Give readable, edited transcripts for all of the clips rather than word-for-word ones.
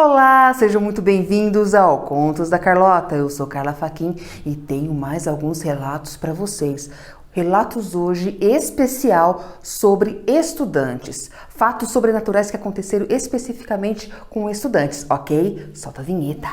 Olá, sejam muito bem-vindos ao Contos da Carlota. Eu sou Carla Fachin e tenho mais alguns relatos para vocês. Relatos hoje especial sobre estudantes. Fatos sobrenaturais que aconteceram especificamente com estudantes, ok? Solta a vinheta.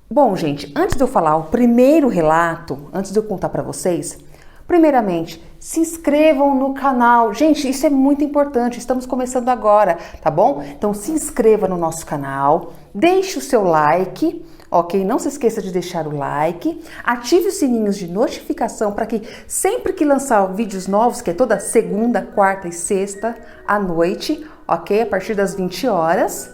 Bom, gente, antes de eu falar o primeiro relato, antes de eu contar para vocês, primeiramente, se inscrevam no canal. Gente, isso é muito importante, estamos começando agora, tá bom? Então se inscreva no nosso canal, deixe o seu like, ok? Não se esqueça de deixar o like, ative os sininhos de notificação para que sempre que lançar vídeos novos, que é toda segunda, quarta e sexta à noite, ok? A partir das 20 horas,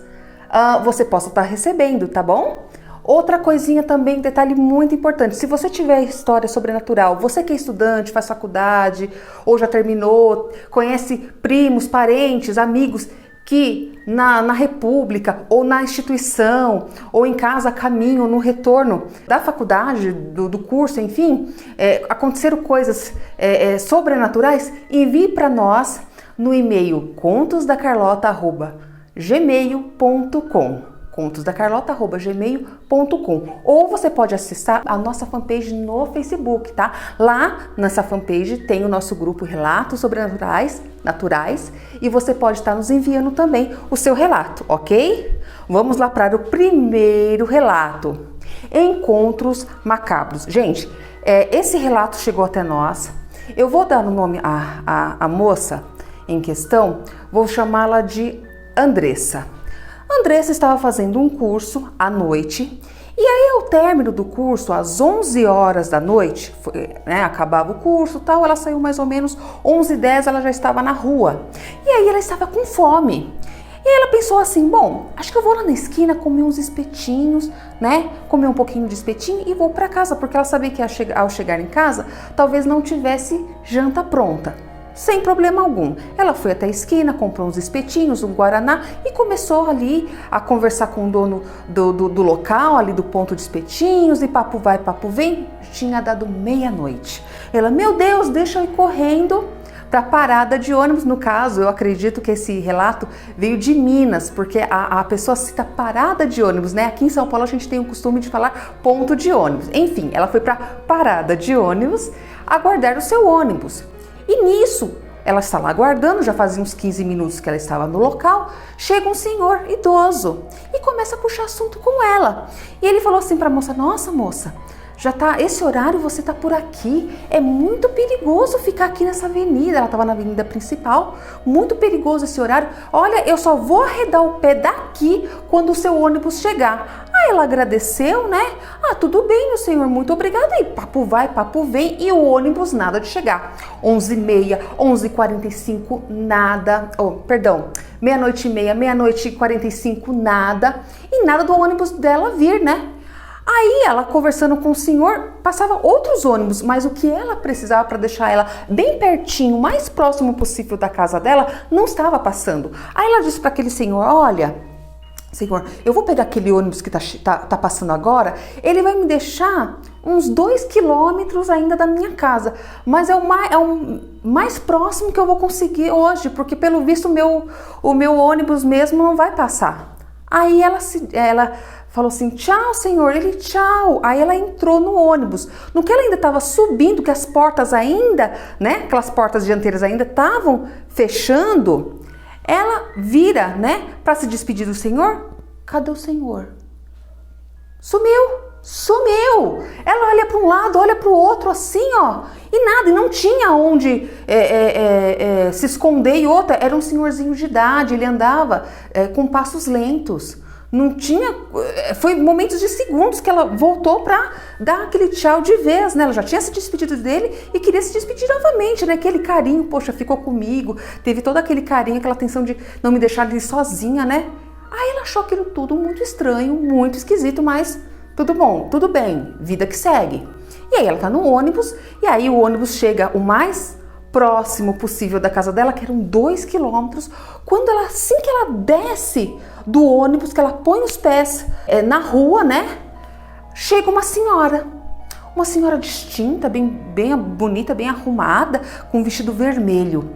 você possa estar recebendo, tá bom? Outra coisinha também, detalhe muito importante, se você tiver história sobrenatural, você que é estudante, faz faculdade, ou já terminou, conhece primos, parentes, amigos, que na república, ou na instituição, ou em casa, a caminho, no retorno da faculdade, do curso, enfim, aconteceram coisas sobrenaturais, envie para nós no e-mail contosdacarlota@gmail.com contosdacarlota@gmail.com, ou você pode acessar a nossa fanpage no Facebook, tá? Lá nessa fanpage tem o nosso grupo Relatos Sobrenaturais, e você pode estar nos enviando também o seu relato, ok? Vamos lá para o primeiro relato. Encontros macabros. Gente, esse relato chegou até nós. Eu vou dar o nome à moça em questão, vou chamá-la de Andressa. Andressa estava fazendo um curso à noite e aí ao término do curso, às 11 horas da noite, acabava o curso e tal, ela saiu mais ou menos 11h10, ela já estava na rua. E aí ela estava com fome. E aí ela pensou assim, bom, acho que eu vou lá na esquina comer uns espetinhos, né? Comer um pouquinho de espetinho e vou para casa, porque ela sabia que ao chegar em casa, talvez não tivesse janta pronta. Sem problema algum. Ela foi até a esquina, comprou uns espetinhos, um guaraná e começou ali a conversar com o dono do local, ali do ponto de espetinhos, e papo vai, papo vem. Tinha dado meia-noite. Ela, meu Deus, deixa eu ir correndo para a parada de ônibus. No caso, eu acredito que esse relato veio de Minas, porque a pessoa cita parada de ônibus, né? Aqui em São Paulo a gente tem o costume de falar ponto de ônibus. Enfim, ela foi para parada de ônibus aguardar o seu ônibus. E nisso, ela está lá aguardando, já fazia uns 15 minutos que ela estava no local, chega um senhor idoso e começa a puxar assunto com ela. E ele falou assim para a moça, nossa moça, já tá, esse horário você tá por aqui, é muito perigoso ficar aqui nessa avenida. Ela estava na avenida principal, muito perigoso esse horário. Olha, eu só vou arredar o pé daqui quando o seu ônibus chegar. Aí ela agradeceu, né? Ah, tudo bem, meu senhor, muito obrigada. E papo vai, papo vem, e o ônibus nada de chegar. 11h30, 11h45, nada. Meia-noite e meia, meia-noite e 45, nada. E nada do ônibus dela vir, né? Aí ela conversando com o senhor, passava outros ônibus, mas o que ela precisava para deixar ela bem pertinho, mais próximo possível da casa dela, não estava passando. Aí ela disse para aquele senhor, olha, senhor, eu vou pegar aquele ônibus que tá passando agora, ele vai me deixar uns 2 quilômetros ainda da minha casa, mas é o mais próximo que eu vou conseguir hoje, porque pelo visto o meu ônibus mesmo não vai passar. Aí ela falou assim, tchau senhor, ele tchau. Aí ela entrou no ônibus. No que ela ainda estava subindo, que as portas ainda, né, aquelas portas dianteiras ainda estavam fechando, ela vira, né, para se despedir do senhor. Cadê o senhor? Sumiu. Ela olha para um lado, olha para o outro assim, ó, e nada, e não tinha onde se esconder. E outra, era um senhorzinho de idade, ele andava com passos lentos. Não tinha, foi momentos de segundos que ela voltou para dar aquele tchau de vez, né? Ela já tinha se despedido dele e queria se despedir novamente, né? Aquele carinho, poxa, ficou comigo, teve todo aquele carinho, aquela atenção de não me deixar ali sozinha, né? Aí ela achou aquilo tudo muito estranho, muito esquisito, mas tudo bom, tudo bem, vida que segue. E aí ela tá no ônibus, e aí o ônibus chega o mais próximo possível da casa dela, que eram 2 quilômetros, quando assim que ela desce do ônibus, que ela põe os pés na rua, né? Chega uma senhora distinta, bem bonita, bem arrumada, com um vestido vermelho.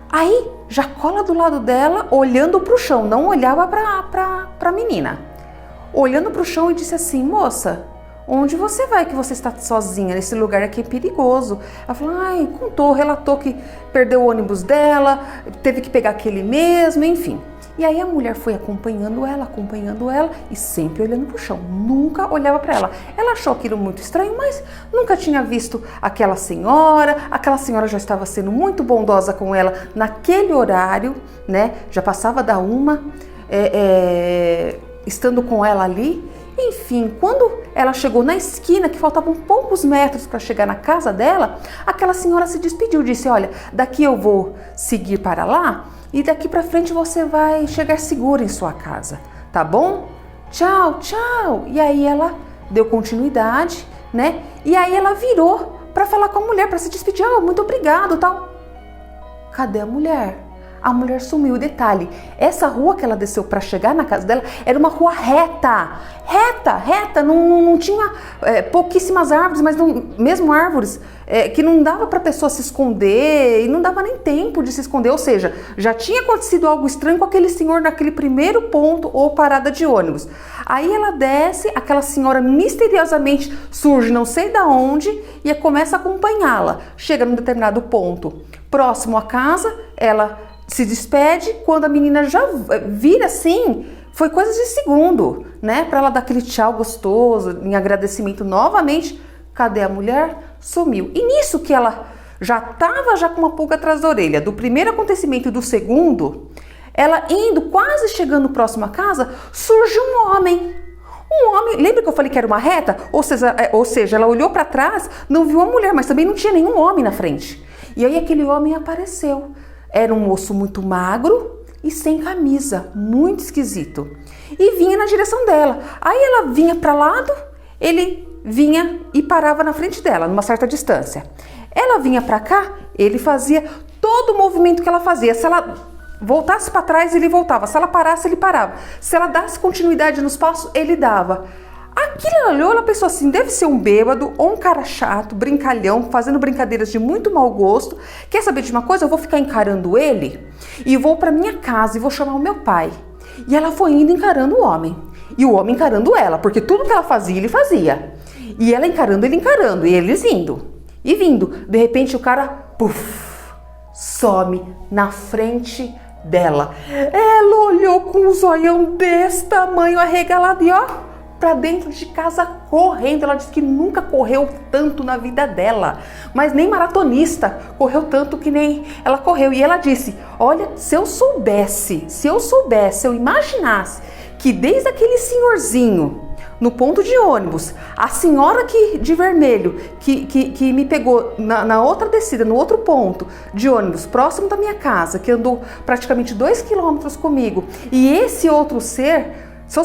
Aí já cola do lado dela, olhando para o chão, não olhava para a menina. Olhando para o chão e disse assim: moça, onde você vai que você está sozinha? Nesse lugar aqui é perigoso. Ela falou, relatou que perdeu o ônibus dela, teve que pegar aquele mesmo, enfim. E aí a mulher foi acompanhando ela e sempre olhando para o chão, nunca olhava para ela. Ela achou aquilo muito estranho, mas nunca tinha visto aquela senhora já estava sendo muito bondosa com ela naquele horário, né? Já passava da 1, estando com ela ali. Enfim, quando ela chegou na esquina, que faltavam poucos metros para chegar na casa dela, aquela senhora se despediu, disse: olha, daqui eu vou seguir para lá e daqui para frente você vai chegar segura em sua casa, tá bom? Tchau, tchau. E aí ela deu continuidade, né? E aí ela virou para falar com a mulher, para se despedir: muito obrigado, tal. Cadê a mulher? A mulher sumiu. Detalhe, essa rua que ela desceu para chegar na casa dela era uma rua reta, não tinha pouquíssimas árvores, mas mesmo árvores que não dava para a pessoa se esconder e não dava nem tempo de se esconder, ou seja, já tinha acontecido algo estranho com aquele senhor naquele primeiro ponto ou parada de ônibus. Aí ela desce, aquela senhora misteriosamente surge não sei da onde e começa a acompanhá-la. Chega num determinado ponto próximo à casa, ela se despede. Quando a menina já vira assim, foi coisa de segundo, né? Para ela dar aquele tchau gostoso, em agradecimento novamente. Cadê a mulher? Sumiu. E nisso que ela já estava com uma pulga atrás da orelha, do primeiro acontecimento e do segundo, ela indo, quase chegando próximo à casa, surge um homem. Lembra que eu falei que era uma reta? Ou seja, ela olhou para trás, não viu a mulher, mas também não tinha nenhum homem na frente. E aí aquele homem apareceu. Era um moço muito magro e sem camisa, muito esquisito. E vinha na direção dela. Aí ela vinha para lado, ele vinha e parava na frente dela, numa certa distância. Ela vinha para cá, ele fazia todo o movimento que ela fazia. Se ela voltasse para trás, ele voltava. Se ela parasse, ele parava. Se ela desse continuidade nos passos, ele dava. Aquilo ela olhou, ela pensou assim: deve ser um bêbado ou um cara chato, brincalhão, fazendo brincadeiras de muito mau gosto. Quer saber de uma coisa? Eu vou ficar encarando ele e vou para minha casa e vou chamar o meu pai. E ela foi indo encarando o homem. E o homem encarando ela, porque tudo que ela fazia, ele fazia. E ela encarando, ele encarando, e eles indo. E vindo. De repente o cara, puf, some na frente dela. Ela olhou com um zoião desse tamanho, arregalado, e ó, para dentro de casa correndo. Ela disse que nunca correu tanto na vida dela, mas nem maratonista correu tanto que nem ela correu. E ela disse: olha, se eu imaginasse que desde aquele senhorzinho no ponto de ônibus, a senhora de vermelho que me pegou na outra descida, no outro ponto de ônibus, próximo da minha casa, que andou praticamente 2 quilômetros comigo, e esse outro ser, se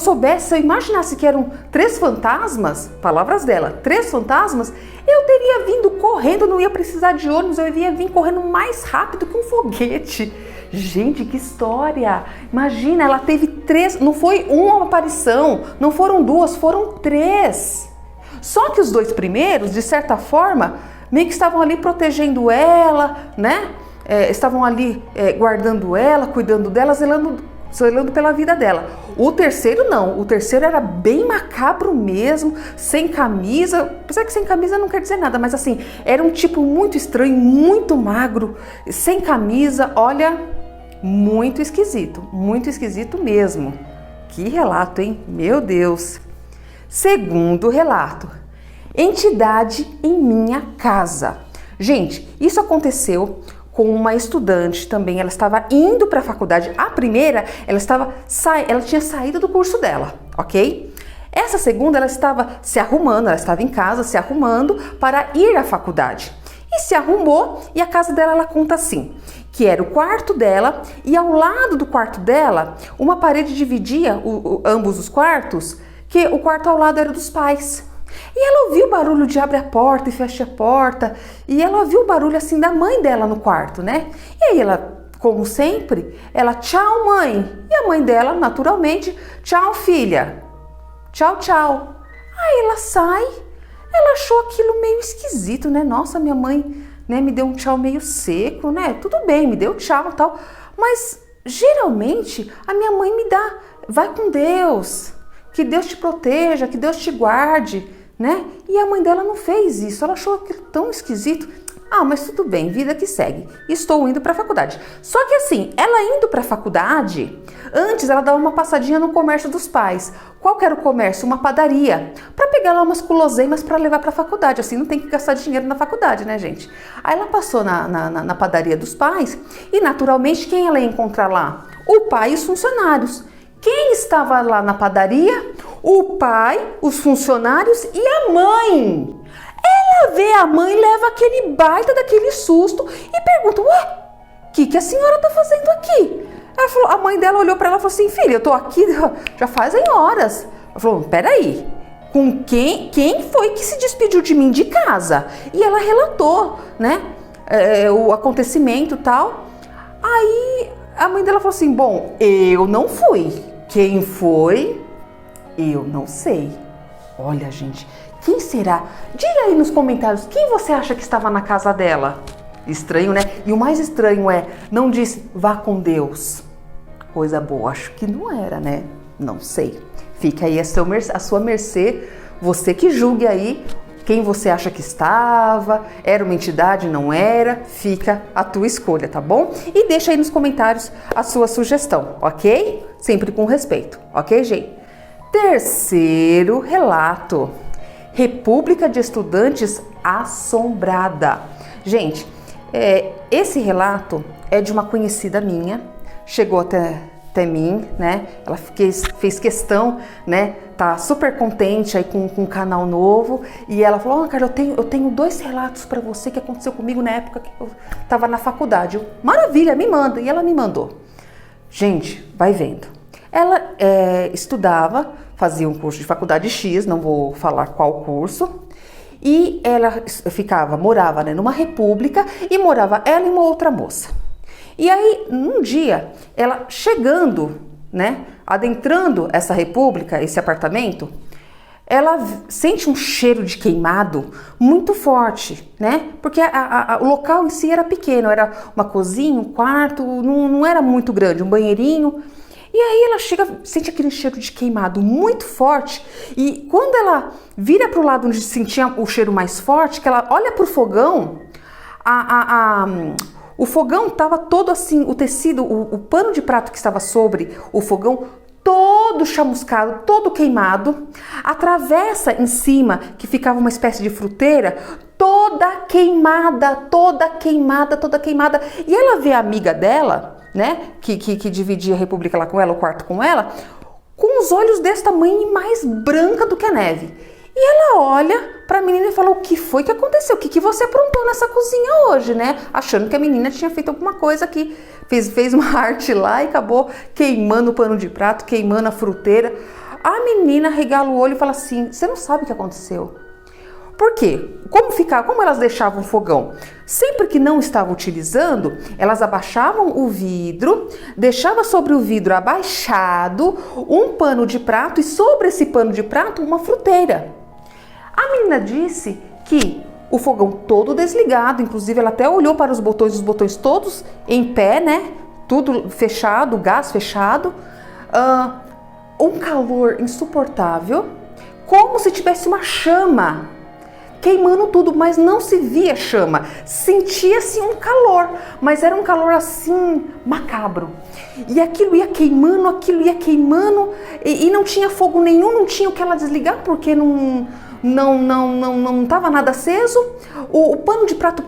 eu imaginasse que eram 3 fantasmas, palavras dela, 3 fantasmas, eu teria vindo correndo, não ia precisar de ônibus, eu ia vir correndo mais rápido que um foguete. Gente, que história! Imagina, ela teve 3, não foi uma aparição, não foram 2, foram 3. Só que os 2 primeiros, de certa forma, meio que estavam ali protegendo ela, né? Estavam ali guardando ela, cuidando dela, zelando pela vida dela. O terceiro não, o terceiro era bem macabro mesmo, sem camisa. Apesar que sem camisa não quer dizer nada, mas assim, era um tipo muito estranho, muito magro, sem camisa, olha, muito esquisito mesmo. Que relato, hein? Meu Deus! Segundo relato: entidade em minha casa. Gente, isso aconteceu com uma estudante também. Ela estava indo para a faculdade. A primeira, ela tinha saído do curso dela, ok? Essa segunda, ela estava se arrumando, ela estava em casa se arrumando para ir à faculdade. E se arrumou, e a casa dela, ela conta assim, que era o quarto dela, e ao lado do quarto dela, uma parede dividia ambos os quartos, que o quarto ao lado era dos pais. E ela ouviu o barulho de abre a porta e fecha a porta, e ela ouviu o barulho assim da mãe dela no quarto, né? E aí ela, como sempre, ela, tchau mãe, e a mãe dela, naturalmente, tchau filha, tchau, tchau. Aí ela sai, ela achou aquilo meio esquisito, né? Nossa, minha mãe, né, me deu um tchau meio seco, né? Tudo bem, me deu tchau e tal, mas geralmente a minha mãe me dá, vai com Deus, que Deus te proteja, que Deus te guarde, né? E a mãe dela não fez isso, ela achou aquilo tão esquisito. Ah, mas tudo bem, vida que segue. Estou indo para a faculdade. Só que assim, ela indo para a faculdade, antes ela dava uma passadinha no comércio dos pais. Qual que era o comércio? Uma padaria. Para pegar lá umas guloseimas para levar para a faculdade. Assim, não tem que gastar dinheiro na faculdade, né, gente? Aí ela passou na padaria dos pais e, naturalmente, quem ela ia encontrar lá? O pai e os funcionários. Quem estava lá na padaria? O pai, os funcionários e a mãe. Ela vê a mãe, leva aquele baita daquele susto e pergunta, ué, o que a senhora tá fazendo aqui? Ela falou, a mãe dela olhou para ela e falou assim, filha, eu tô aqui já fazem horas. Ela falou, peraí, com quem foi que se despediu de mim de casa? E ela relatou, né, o acontecimento e tal. Aí a mãe dela falou assim, bom, eu não fui. Quem foi? Eu não sei. Olha, gente, quem será? Diga aí nos comentários, quem você acha que estava na casa dela? Estranho, né? E o mais estranho não disse, vá com Deus. Coisa boa, acho que não era, né? Não sei. Fica aí a sua mercê, você que julgue aí quem você acha que estava, era uma entidade, não era, fica a tua escolha, tá bom? E deixa aí nos comentários a sua sugestão, ok? Sempre com respeito, ok, gente? Terceiro relato. República de Estudantes Assombrada. Gente, esse relato é de uma conhecida minha, chegou até mim, né? Ela fez questão, né? Tá super contente aí com um canal novo e ela falou, Carla, eu tenho 2 relatos para você que aconteceu comigo na época que eu tava na faculdade. Maravilha, me manda. E ela me mandou. Gente, vai vendo. Ela estudava, fazia um curso de faculdade X, não vou falar qual curso, e ela morava, né, numa república e morava ela e uma outra moça. E aí, num dia, ela chegando, né, adentrando essa república, esse apartamento, ela sente um cheiro de queimado muito forte, né? Porque o local em si era pequeno, era uma cozinha, um quarto, não era muito grande, um banheirinho. E aí ela sente aquele cheiro de queimado muito forte e quando ela vira para o lado onde sentia o cheiro mais forte, que ela olha para o fogão, o fogão estava todo assim, o tecido, o pano de prato que estava sobre o fogão, todo chamuscado, todo queimado, a travessa em cima, que ficava uma espécie de fruteira, toda queimada, toda queimada, toda queimada. E ela vê a amiga dela, né, que dividia a república lá com ela, o quarto com ela, com os olhos desse tamanho e mais branca do que a neve. E ela olha para a menina e fala, o que foi que aconteceu? O que você aprontou nessa cozinha hoje, né? Achando que a menina tinha feito alguma coisa que fez uma arte lá e acabou queimando o pano de prato, queimando a fruteira. A menina regala o olho e fala assim, você não sabe o que aconteceu. Por quê? Como elas deixavam o fogão? Sempre que não estavam utilizando, elas abaixavam o vidro, deixava sobre o vidro abaixado um pano de prato e sobre esse pano de prato uma fruteira. A menina disse que o fogão todo desligado, inclusive ela até olhou para os botões todos em pé, né? Tudo fechado, o gás fechado, um calor insuportável, como se tivesse uma chama queimando tudo, mas não se via chama, sentia-se um calor, mas era um calor assim, macabro. E aquilo ia queimando e não tinha fogo nenhum, não tinha o que ela desligar, porque não estava nada aceso. O pano de prato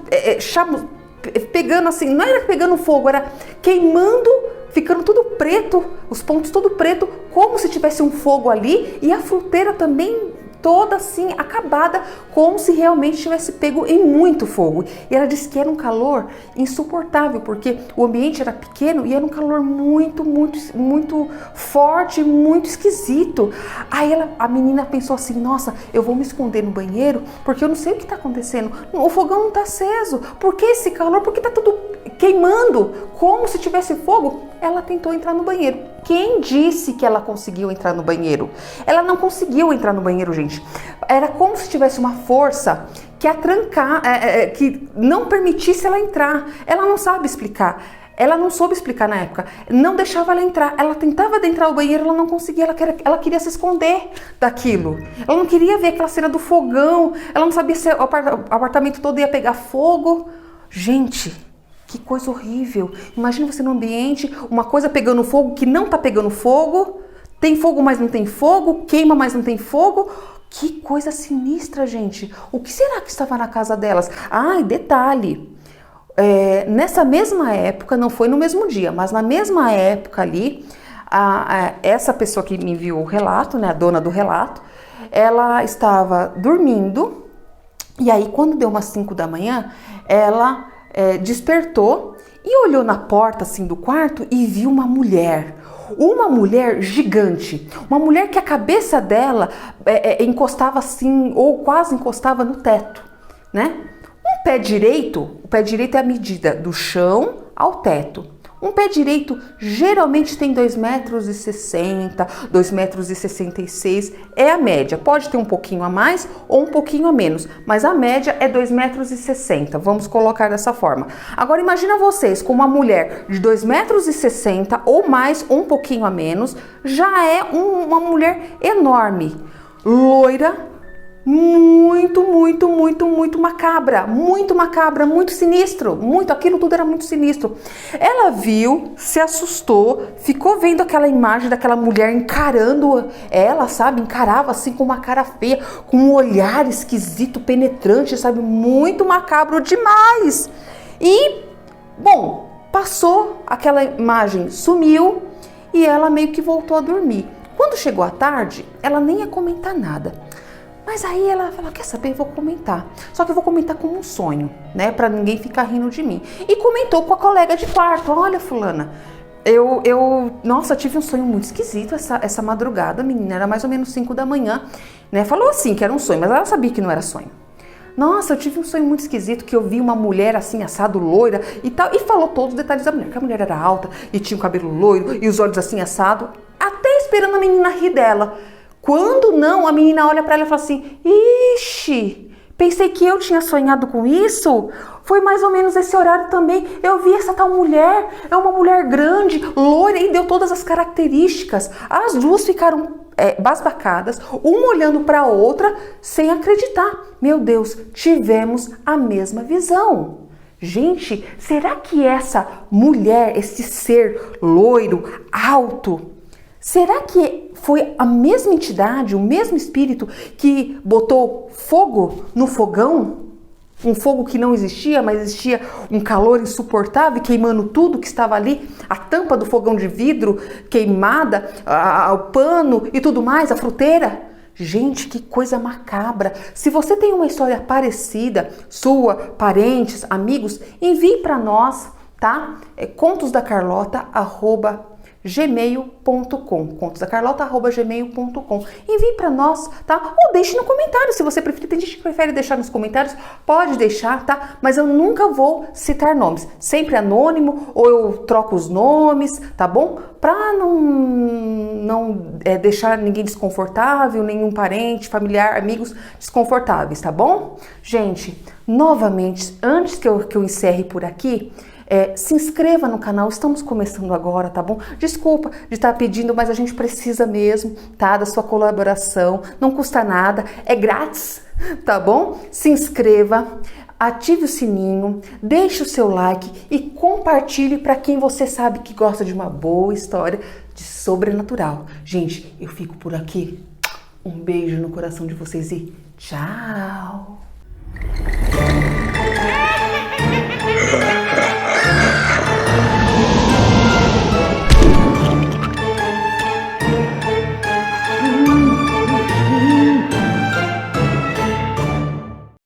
pegando assim, não era pegando fogo, era queimando, ficando tudo preto, os pontos tudo preto, como se tivesse um fogo ali, e a fruteira também toda assim, acabada, como se realmente tivesse pego em muito fogo. E ela disse que era um calor insuportável, porque o ambiente era pequeno e era um calor muito, muito, muito forte, muito esquisito. Aí a menina pensou assim, nossa, eu vou me esconder no banheiro, porque eu não sei o que está acontecendo. O fogão não está aceso. Por que esse calor? Porque está tudo queimando, como se tivesse fogo. Ela tentou entrar no banheiro. Quem disse que ela conseguiu entrar no banheiro? Ela não conseguiu entrar no banheiro, gente. Era como se tivesse uma força que a trancar, que não permitisse ela entrar. Ela não sabe explicar. Ela não soube explicar na época. Não deixava ela entrar. Ela tentava adentrar o banheiro, ela não conseguia. Ela queria se esconder daquilo. Ela não queria ver aquela cena do fogão. Ela não sabia se o apartamento todo ia pegar fogo. Gente, que coisa horrível. Imagina você num ambiente, uma coisa pegando fogo que não tá pegando fogo. Tem fogo, mas não tem fogo. Queima, mas não tem fogo. Que coisa sinistra, gente. O que será que estava na casa delas? Ah, e detalhe. Nessa mesma época, não foi no mesmo dia, mas na mesma época ali, essa pessoa que me enviou o relato, né, a dona do relato, ela estava dormindo e aí quando deu umas 5 da manhã, ela despertou e olhou na porta assim do quarto e viu uma mulher gigante, uma mulher que a cabeça dela encostava assim, ou quase encostava no teto, né? O pé direito é a medida do chão ao teto. Um pé direito geralmente tem 2,60 m, 2,66 m, é a média. Pode ter um pouquinho a mais ou um pouquinho a menos, mas a média é 2,60 m, vamos colocar dessa forma. Agora imagina vocês com uma mulher de 2,60 m ou mais ou um pouquinho a menos, já é uma mulher enorme, loira, muito macabra, muito sinistro, aquilo tudo era muito sinistro. Ela viu, se assustou, ficou vendo aquela imagem daquela mulher encarando ela, sabe, encarava assim com uma cara feia, com um olhar esquisito, penetrante, sabe, muito macabro demais. E, bom, passou, aquela imagem sumiu e ela meio que voltou a dormir. Quando chegou a tarde, ela nem ia comentar nada. Mas aí ela falou, quer saber, eu vou comentar. Só que eu vou comentar como um sonho, né? Pra ninguém ficar rindo de mim. E comentou com a colega de quarto, olha fulana, nossa, tive um sonho muito esquisito essa madrugada, menina, era mais ou menos 5 da manhã, né? Falou assim que era um sonho, mas ela sabia que não era sonho. Nossa, eu tive um sonho muito esquisito que eu vi uma mulher assim, assado, loira e tal. E falou todos os detalhes da mulher, que a mulher era alta e tinha o cabelo loiro e os olhos assim, assado, até esperando a menina rir dela. Quando não, a menina olha para ela e fala assim, ixi, pensei que eu tinha sonhado com isso. Foi mais ou menos esse horário também. Eu vi essa tal mulher, é uma mulher grande, loira, e deu todas as características. As duas ficaram basbacadas, uma olhando para a outra, sem acreditar. Meu Deus, tivemos a mesma visão. Gente, será que essa mulher, esse ser loiro, alto, será que foi a mesma entidade, o mesmo espírito que botou fogo no fogão? Um fogo que não existia, mas existia um calor insuportável, queimando tudo que estava ali, a tampa do fogão de vidro queimada, o pano e tudo mais, a fruteira. Gente, que coisa macabra. Se você tem uma história parecida, sua, parentes, amigos, envie para nós, tá? contosdacarlota@gmail.com, contosdacarlota@gmail.com. Envie para nós, tá? Ou deixe no comentário, se você preferir. Tem gente que prefere deixar nos comentários, pode deixar, tá? Mas eu nunca vou citar nomes, sempre anônimo, ou eu troco os nomes, tá bom? Pra não deixar ninguém desconfortável, nenhum parente, familiar, amigos desconfortáveis, tá bom? Gente, novamente, antes que eu encerre por aqui, se inscreva no canal, estamos começando agora, tá bom? Desculpa de estar pedindo, mas a gente precisa mesmo, tá? Da sua colaboração, não custa nada, é grátis, tá bom? Se inscreva, ative o sininho, deixe o seu like e compartilhe para quem você sabe que gosta de uma boa história de sobrenatural. Gente, eu fico por aqui, um beijo no coração de vocês e tchau!